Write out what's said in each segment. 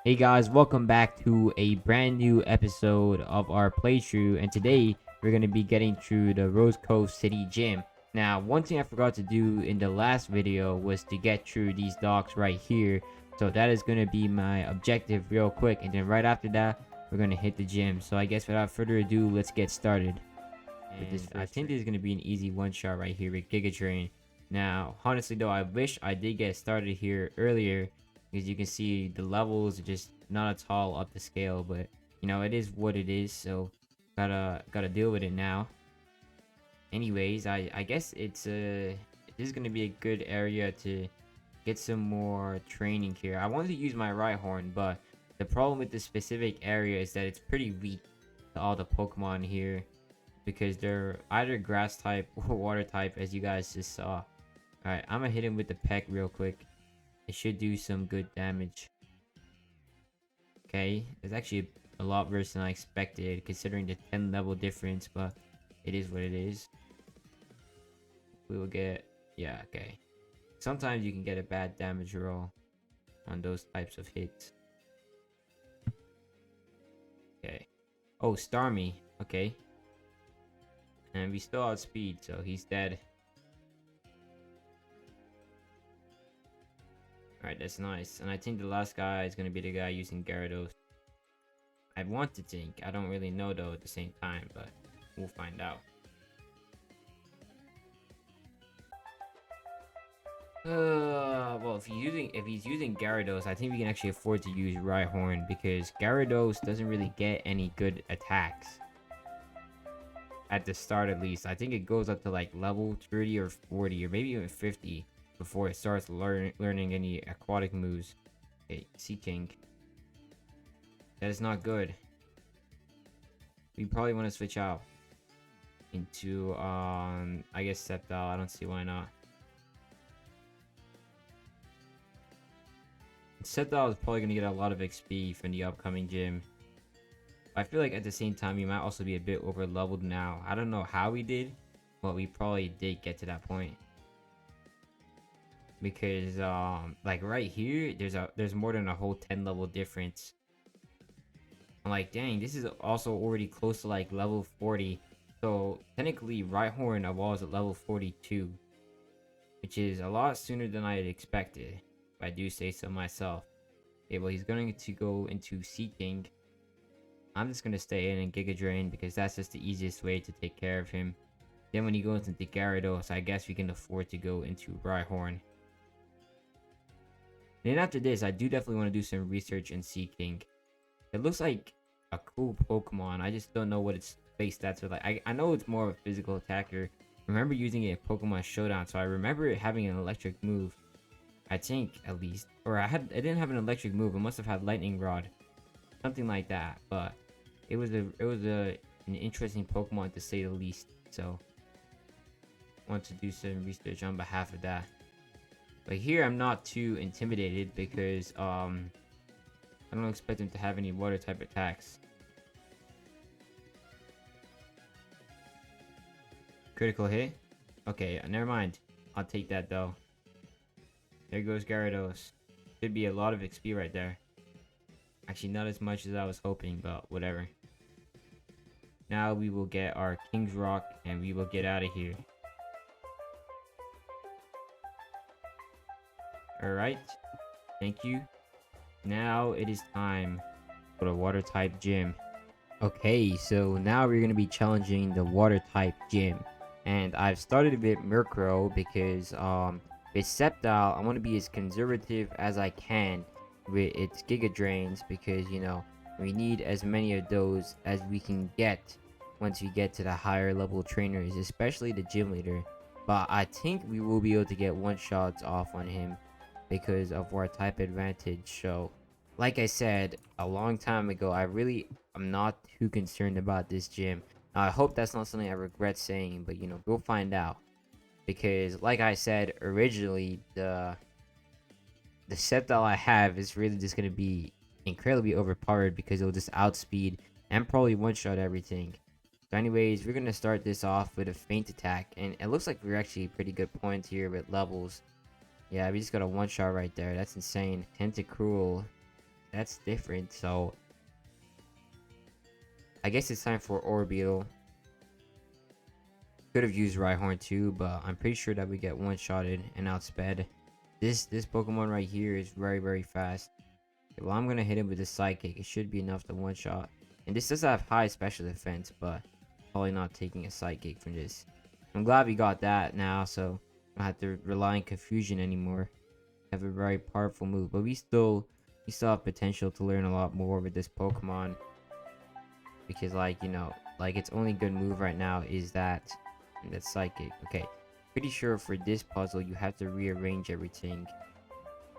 Hey guys, welcome back to a brand new episode of our playthrough, and today we're going to be getting through the Rosecove City Gym. Now, one thing I forgot to do in the last video was to get through these docks right here, so that is going to be my objective real quick, and then right after that, we're going to hit the gym. So I guess without further ado, let's get started. And I think this is going to be an easy one-shot right here with Giga Drain. Now, honestly though, I wish I did get started here earlier, because you can see the levels are just not at all up to scale, but you know, it is what it is, so gotta deal with it now. Anyways, I guess this is gonna be a good area to get some more training here. I wanted to use my right horn, but the problem with this specific area is that it's pretty weak to all the Pokemon here, because they're either grass type or water type, as you guys just saw. Alright, I'm gonna hit him with the peck real quick. It should do some good damage. Okay, it's actually a lot worse than I expected considering the 10 level difference, but it is what it is. We will get, yeah, okay. Sometimes you can get a bad damage roll on those types of hits. Okay. Oh, Starmie. Okay. And we still outspeed, so he's dead. Alright, that's nice. And I think the last guy is going to be the guy using Gyarados. I want to think. I don't really know though at the same time, but we'll find out. Well, if he's using Gyarados, I think we can actually afford to use Rhyhorn, because Gyarados doesn't really get any good attacks. At the start at least. I think it goes up to like level 30 or 40 or maybe even 50 before it starts learning any aquatic moves. Okay, Sea King. That is not good. We probably want to switch out into I guess Sceptile. I don't see why not. Sceptile is probably gonna get a lot of XP from the upcoming gym. I feel like at the same time, he might also be a bit over leveled now. I don't know how we did, but we probably did get to that point. Because like right here, there's more than a whole 10 level difference. I'm like, dang, this is also already close to like level 40. So technically, Rhyhorn evolves at level 42, which is a lot sooner than I had expected, if I do say so myself. Okay, well, he's going to go into Sea King. I'm just going to stay in and Giga Drain, because that's just the easiest way to take care of him. Then when he goes into Gyarados, I guess we can afford to go into Rhyhorn. Then after this, I do definitely want to do some research in Sea King. It looks like a cool Pokemon. I just don't know what its base stats are like. I know it's more of a physical attacker. I remember using it in Pokemon Showdown, so I remember it having an electric move. I think, at least. Or I didn't have an electric move. It must have had Lightning Rod. Something like that. But it was an interesting Pokemon to say the least. So I want to do some research on behalf of that. But here I'm not too intimidated, because I don't expect him to have any water type attacks. Critical hit? Okay, never mind. I'll take that though. There goes Gyarados. Should be a lot of XP right there. Actually, not as much as I was hoping, but whatever. Now we will get our King's Rock and we will get out of here. Alright. Thank you. Now it is time for the water type gym. Okay, so now we're going to be challenging the water type gym. And I've started with Murkrow because with Sceptile, I want to be as conservative as I can with its Giga Drains, because you know, we need as many of those as we can get once we get to the higher level trainers, especially the gym leader. But I think we will be able to get one shots off on him because of our type advantage. So like I said a long time ago, I'm not too concerned about this gym. Now, I hope that's not something I regret saying, but you know, we'll find out. Because like I said originally, the Sceptile I have is really just going to be incredibly overpowered, because it'll just outspeed and probably one-shot everything. So anyways, we're going to start this off with a feint attack, and it looks like we're actually pretty good points here with levels. Yeah, we just got a one-shot right there. That's insane. Tentacruel. that's different. So I guess it's time for Orbeetle. Could have used Rhyhorn too, but I'm pretty sure that we get one-shotted and outsped. This Pokemon right here is very fast. Okay, well, I'm gonna hit him with the Psychic. It should be enough to one-shot. And this does have high special defense, but probably not taking a Psychic from this. I'm glad we got that now, so I don't have to rely on Confusion anymore. Have a very powerful move, but we still have potential to learn a lot more with this Pokemon, because like, you know, like its only good move right now is that, and that's Psychic. Okay, pretty sure for this puzzle you have to rearrange everything.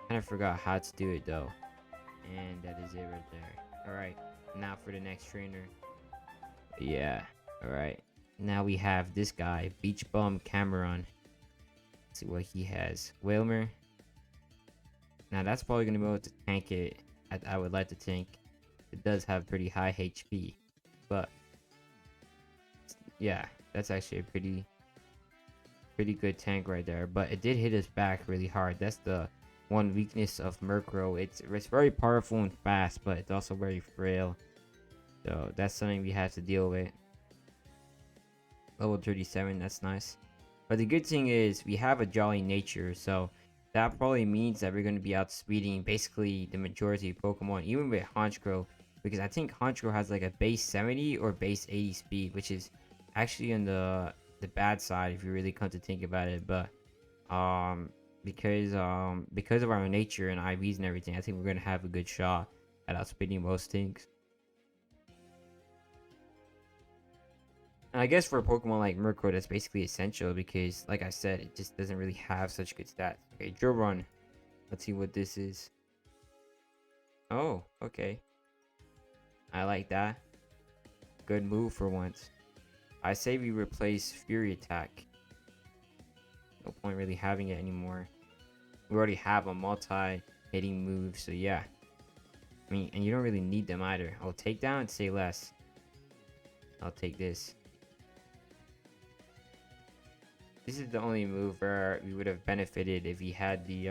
Kind of forgot how to do it though, and that is it right there. All right, now for the next trainer. Yeah, all right, now we have this guy, Beach Bum Cameron. Let's see what he has. Whalmer. Now that's probably gonna be able to tank it. I would like to think. It does have pretty high HP, but yeah, that's actually a pretty good tank right there. But it did hit us back really hard. That's the one weakness of Murkrow. It's very powerful and fast, but it's also very frail. So that's something we have to deal with. Level 37, that's nice. But the good thing is we have a jolly nature, so that probably means that we're going to be outspeeding basically the majority of Pokemon, even with Honchkrow, because I think Honchkrow has like a base 70 or base 80 speed, which is actually on the bad side if you really come to think about it. But because of our nature and IVs and everything, I think we're going to have a good shot at outspeeding most things. And I guess for a Pokemon like Murkrow, that's basically essential because, like I said, it just doesn't really have such good stats. Okay, Drill Run. Let's see what this is. Oh, okay. I like that. Good move for once. I say we replace Fury Attack. No point really having it anymore. We already have a multi-hitting move, so yeah. I mean, and you don't really need them either. I'll take down and say less. I'll take this. This is the only move where we would have benefited if he had the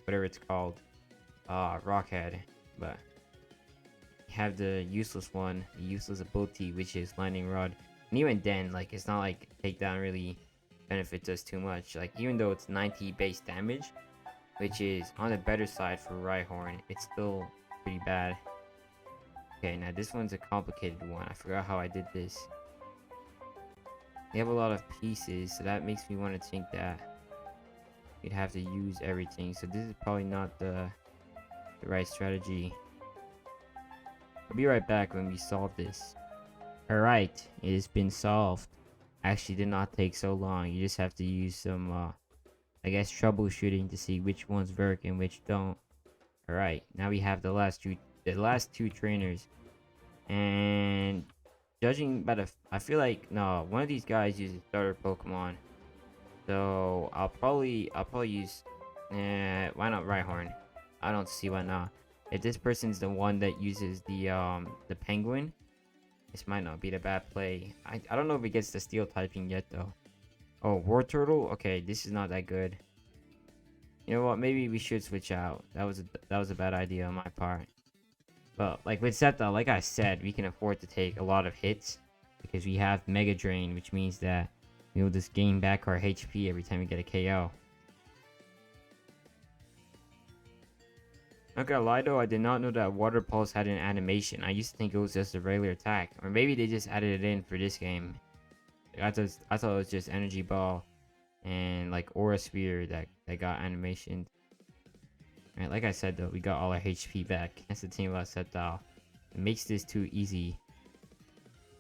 whatever it's called, Rockhead, but you have the useless one, the useless ability, which is Lightning Rod. And even then, like, it's not like takedown really benefits us too much. Like, even though it's 90 base damage, which is on the better side for Rhyhorn, it's still pretty bad. Okay, now this one's a complicated one. I forgot how I did this. They have a lot of pieces, so that makes me want to think that you'd have to use everything. So this is probably not the right strategy. I'll be right back when we solve this. Alright, it has been solved. Actually did not take so long. You just have to use some I guess troubleshooting to see which ones work and which don't. Alright, now we have the last two trainers. And judging by I feel like no, one of these guys uses starter Pokemon. So I'll probably use why not Rhyhorn? I don't see why not. If this person's the one that uses the penguin, this might not be the bad play. I don't know if it gets the steel typing yet though. Oh, War Turtle? Okay, this is not that good. You know what? Maybe we should switch out. That was a bad idea on my part. But like with Sceptile, like I said, we can afford to take a lot of hits because we have Mega Drain, which means that we will just gain back our HP every time we get a KO. Not gonna lie though, I did not know that Water Pulse had an animation. I used to think it was just a regular attack, or maybe they just added it in for this game. I thought it was just Energy Ball and like Aura Sphere that got animation. Right, like I said though, we got all our HP back. That's the thing about Sceptile. It makes this too easy.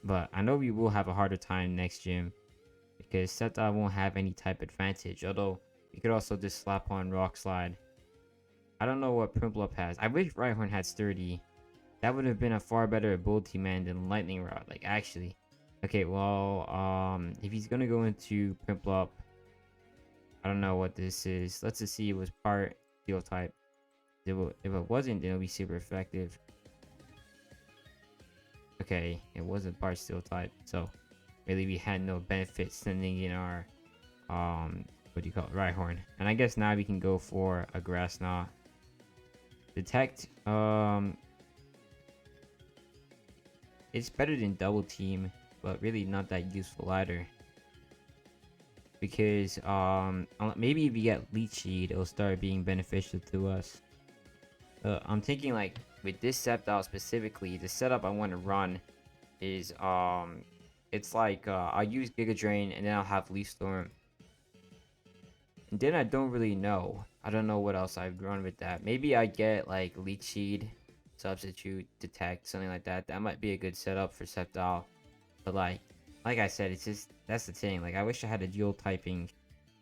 But I know we will have a harder time next gym because Sceptile won't have any type advantage. Although we could also just slap on Rock Slide. I don't know what Prinplup has. I wish Rhyhorn had Sturdy. That would have been a far better ability man than Lightning Rod. Like actually. Okay, well, if he's gonna go into Prinplup, I don't know what this is. Let's just see it was part Steel type. If it wasn't, then it'll be super effective. Okay, it wasn't part Steel type, so really we had no benefit sending in our what do you call it, Rhyhorn. And I guess now we can go for a Grass Knot. Detect, it's better than double team, but really not that useful either. Because maybe if you get leech seed, it'll start being beneficial to us. I'm thinking like with this Sceptile specifically, the setup I want to run is it's like I'll use Giga Drain and then I'll have Leaf Storm. And then I don't really know. I don't know what else I'd run with that. Maybe I get like Leech Seed, Substitute, Detect, something like that. That might be a good setup for Sceptile. But like I said, it's just that's the thing. Like I wish I had a dual typing.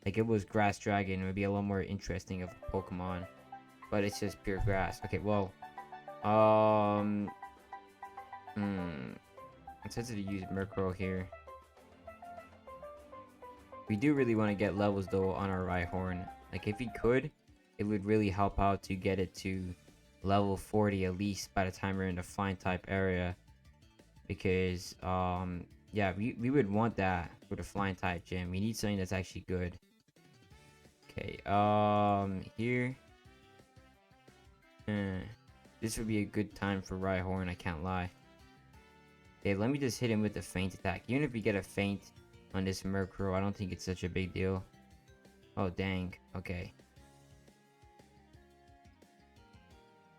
Like it was Grass Dragon, it would be a lot more interesting of a Pokemon. But it's just pure grass. Okay, well, I'm tempted to use Murkrow here. We do really want to get levels though on our Rhyhorn. Like if we could, it would really help out to get it to level 40 at least by the time we're in the flying type area. Because yeah, we would want that for the flying type gym. We need something that's actually good. Okay, here. This would be a good time for Rhyhorn, I can't lie. Okay, let me just hit him with the feint attack. Even if we get a feint on this Murkrow, I don't think it's such a big deal. Oh, dang. Okay.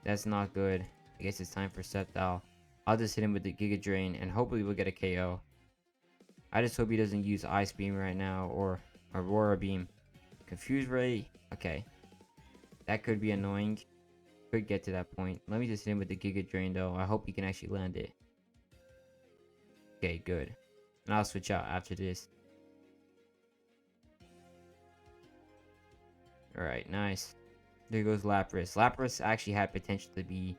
That's not good. I guess it's time for Sceptile. I'll just hit him with the Giga Drain, and hopefully we'll get a KO. I just hope he doesn't use Ice Beam right now, or Aurora Beam. Confuse Ray? Okay. That could be annoying. Could get to that point. Let me just hit him with the Giga Drain, though. I hope he can actually land it. Okay, good. And I'll switch out after this. Alright, nice. There goes Lapras. Lapras actually had potential to be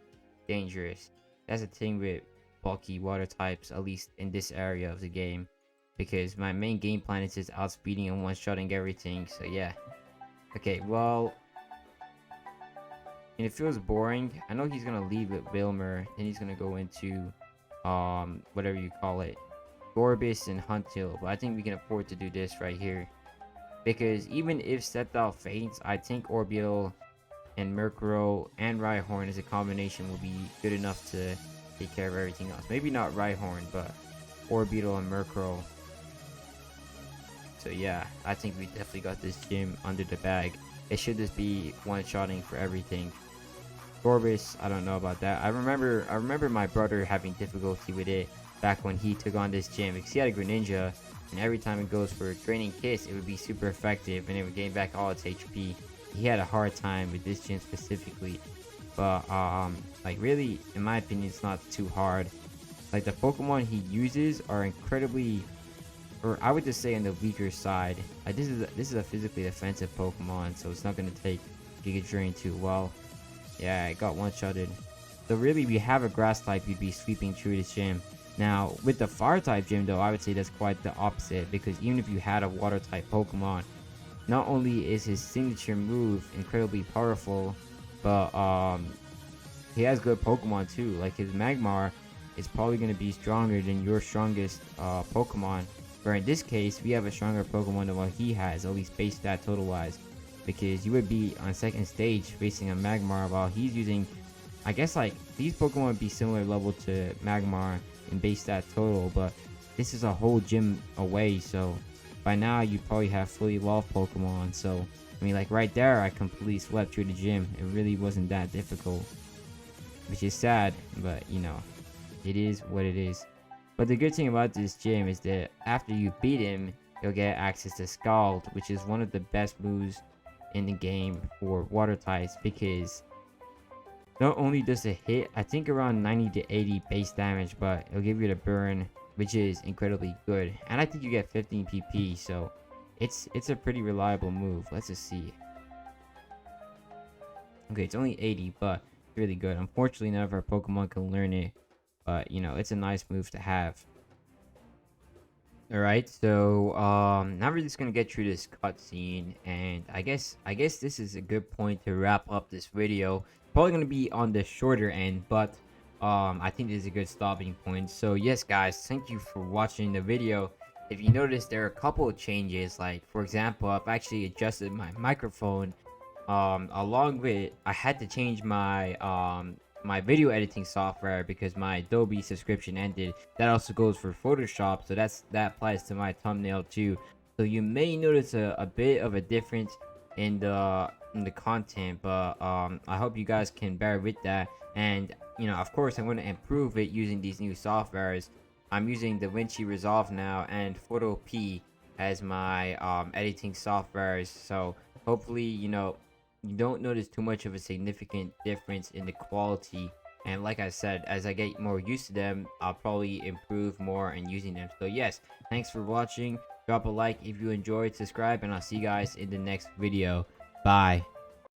dangerous. That's the thing with bulky water types, at least in this area of the game. Because my main game plan is just outspeeding and one-shotting everything, so yeah. Okay, well... and it feels boring. I know he's gonna leave with Wilmer, then he's gonna go into... whatever you call it. Gorbis and Huntil, but I think we can afford to do this right here. Because even if Sceptile faints, I think Orbeetle and Murkrow and Rhyhorn as a combination will be good enough to take care of everything else. Maybe not Rhyhorn, but Orbeetle and Murkrow. So yeah, I think we definitely got this gym under the bag. It should just be one-shotting for everything. Gorbis, I don't know about that. I remember my brother having difficulty with it back when he took on this gym because he had a Greninja, and every time it goes for a Draining Kiss, it would be super effective and it would gain back all its HP. He had a hard time with this gym specifically, but like really, in my opinion, it's not too hard. Like the Pokemon he uses are incredibly, or I would just say on the weaker side. Like this is a physically defensive Pokemon, so it's not gonna take Giga Drain too well. Yeah, it got one-shotted. So really, we have a grass type, you'd be sweeping through this gym. Now, with the fire type gym though, I would say that's quite the opposite, because even if you had a water type Pokemon, not only is his signature move incredibly powerful, but he has good Pokemon too. Like his Magmar is probably going to be stronger than your strongest Pokemon, where in this case, we have a stronger Pokemon than what he has, at least base stat total wise, because you would be on second stage facing a Magmar while he's using, I guess like these Pokemon would be similar level to Magmar in base stat total, but this is a whole gym away, so by now you probably have fully evolved Pokemon. So I mean, like right there, I completely swept through the gym. It really wasn't that difficult, which is sad, but you know, it is what it is. But the good thing about this gym is that after you beat him, you'll get access to Scald, which is one of the best moves in the game for water types, because not only does it hit, I think around 90 to 80 base damage, but it'll give you the burn, which is incredibly good. And I think you get 15 PP, so it's a pretty reliable move. Let's just see. Okay, it's only 80, but it's really good. Unfortunately, none of our Pokemon can learn it, but you know, it's a nice move to have. Alright, so now we're just gonna get through this cutscene, and I guess this is a good point to wrap up this video. Probably gonna be on the shorter end, but I think this is a good stopping point. So yes guys, thank you for watching the video. If you notice, there are a couple of changes, like for example, I've actually adjusted my microphone along with I had to change my my video editing software because my Adobe subscription ended. That also goes for Photoshop, so that applies to my thumbnail too. So you may notice a bit of a difference in the content, but I hope you guys can bear with that. And of course, I'm going to improve it using these new softwares. I'm using DaVinci Resolve now and Photo P as my editing softwares. So hopefully, you don't notice too much of a significant difference in the quality. And like I said, as I get more used to them, I'll probably improve more in using them. So yes, thanks for watching. Drop a like if you enjoyed, subscribe, and I'll see you guys in the next video. Bye.